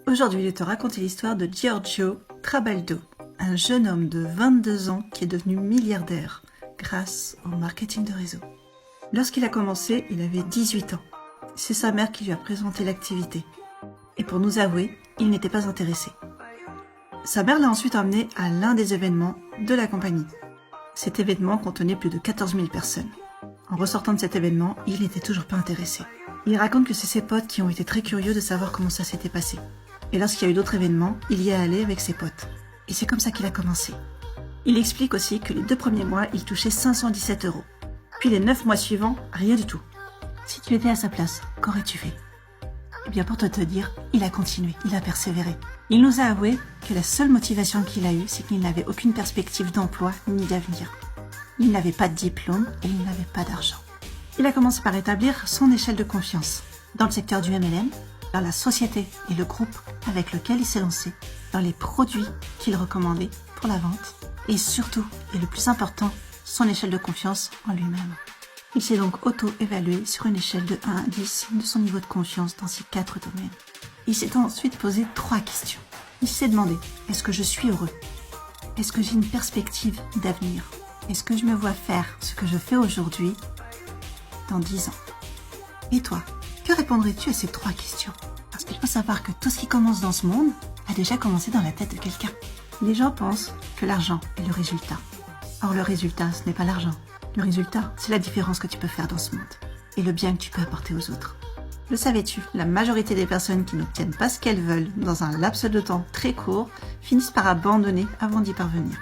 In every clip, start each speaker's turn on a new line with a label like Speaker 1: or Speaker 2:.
Speaker 1: Aujourd'hui, je vais te raconter l'histoire de Giorgio Trabaldo, un jeune homme de 22 ans qui est devenu milliardaire grâce au marketing de réseau. Lorsqu'il a commencé, il avait 18 ans. C'est sa mère qui lui a présenté l'activité. Et pour nous avouer, il n'était pas intéressé. Sa mère l'a ensuite emmené à l'un des événements de la compagnie. Cet événement contenait plus de 14 000 personnes. En ressortant de cet événement, il n'était toujours pas intéressé. Il raconte que c'est ses potes qui ont été très curieux de savoir comment ça s'était passé. Et lorsqu'il y a eu d'autres événements, il y est allé avec ses potes. Et c'est comme ça qu'il a commencé. Il explique aussi que les 2 premiers mois, il touchait 517 €. Puis les 9 mois suivants, rien du tout. Si tu étais à sa place, qu'aurais-tu fait? Eh bien, pour te dire, il a continué, il a persévéré. Il nous a avoué que la seule motivation qu'il a eue, c'est qu'il n'avait aucune perspective d'emploi ni d'avenir. Il n'avait pas de diplôme et il n'avait pas d'argent. Il a commencé par établir son échelle de confiance dans le secteur du MLM, dans la société et le groupe avec lequel il s'est lancé, dans les produits qu'il recommandait pour la vente et surtout, et le plus important, son échelle de confiance en lui-même. Il s'est donc auto-évalué sur une échelle de 1 à 10 de son niveau de confiance dans ces 4 domaines. Il s'est ensuite posé 3 questions. Il s'est demandé, est-ce que je suis heureux? Est-ce que j'ai une perspective d'avenir? Est-ce que je me vois faire ce que je fais aujourd'hui dans 10 ans? Et toi, que répondrais-tu à ces 3 questions? Parce qu'il faut savoir que tout ce qui commence dans ce monde a déjà commencé dans la tête de quelqu'un. Les gens pensent que l'argent est le résultat. Or, le résultat, ce n'est pas l'argent. Le résultat, c'est la différence que tu peux faire dans ce monde et le bien que tu peux apporter aux autres. Le savais-tu? La majorité des personnes qui n'obtiennent pas ce qu'elles veulent dans un laps de temps très court finissent par abandonner avant d'y parvenir.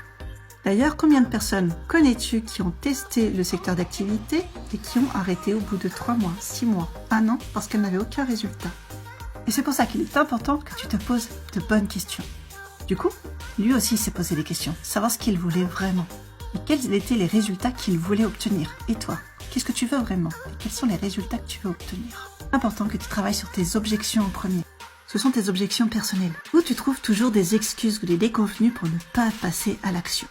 Speaker 1: D'ailleurs, combien de personnes connais-tu qui ont testé le secteur d'activité et qui ont arrêté au bout de 3 mois, 6 mois, 1 an parce qu'elles n'avaient aucun résultat? Et c'est pour ça qu'il est important que tu te poses de bonnes questions. Du coup, lui aussi s'est posé des questions, savoir ce qu'il voulait vraiment. Et quels étaient les résultats qu'il voulait obtenir? Et toi, qu'est-ce que tu veux vraiment? Et quels sont les résultats que tu veux obtenir? Important que tu travailles sur tes objections en premier. Ce sont tes objections personnelles, où tu trouves toujours des excuses ou des déconvenues pour ne pas passer à l'action.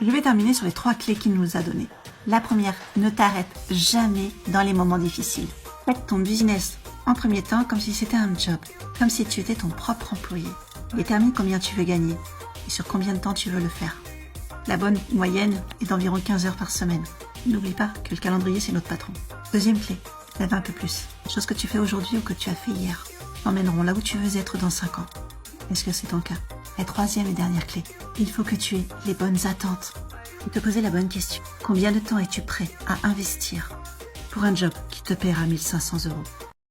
Speaker 1: Je vais terminer sur les 3 clés qu'il nous a données. La première, ne t'arrête jamais dans les moments difficiles. Fais ton business en premier temps comme si c'était un job, comme si tu étais ton propre employé. Détermine combien tu veux gagner et sur combien de temps tu veux le faire. La bonne moyenne est d'environ 15 heures par semaine. N'oublie pas que le calendrier, c'est notre patron. Deuxième clé, lève un peu plus. Les choses que tu fais aujourd'hui ou que tu as fait hier t'emmèneront là où tu veux être dans 5 ans. Est-ce que c'est ton cas? La 3e et dernière clé, il faut que tu aies les bonnes attentes et te poser la bonne question. Combien de temps es-tu prêt à investir pour un job qui te paiera 1 500 €?